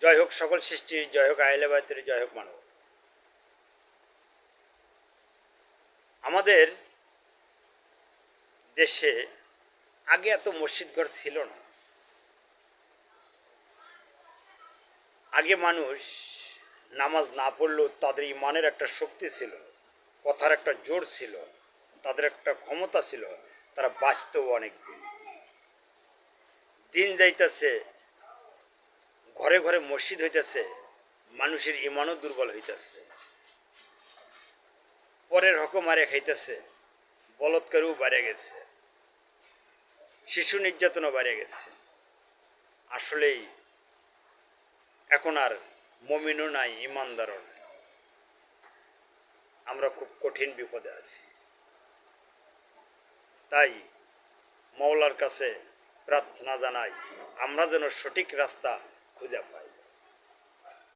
জয় হোক সকল সৃষ্টি, জয় হোক আহলে বায়তের, জয় হোক মানব। আমাদের দেশে আগে এত মসজিদ ঘর ছিল না। আগে মানুষ নামাজ না পড়লেও তাদের ইমানের একটা শক্তি ছিল, কথার একটা জোর ছিল, তাদের একটা ক্ষমতা ছিল, তারা বাঁচতেও অনেক দিন। দিন যাইতেছে, ঘরে ঘরে মসজিদ হইতেছে, মানুষের ইমানও দুর্বল হইতেছে, পরের হকও মারে খাইতেছে, বলৎকারও বেড়ে গেছে, শিশু নির্যাতনও বেড়ে গেছে। আসলেই এখন আর মমিনও নাই, ইমানদারও নাই। আমরা খুব কঠিন বিপদে আছি। তাই মওলার কাছে প্রার্থনা জানাই, আমরা যেন সঠিক রাস্তা খুঁজে পাই।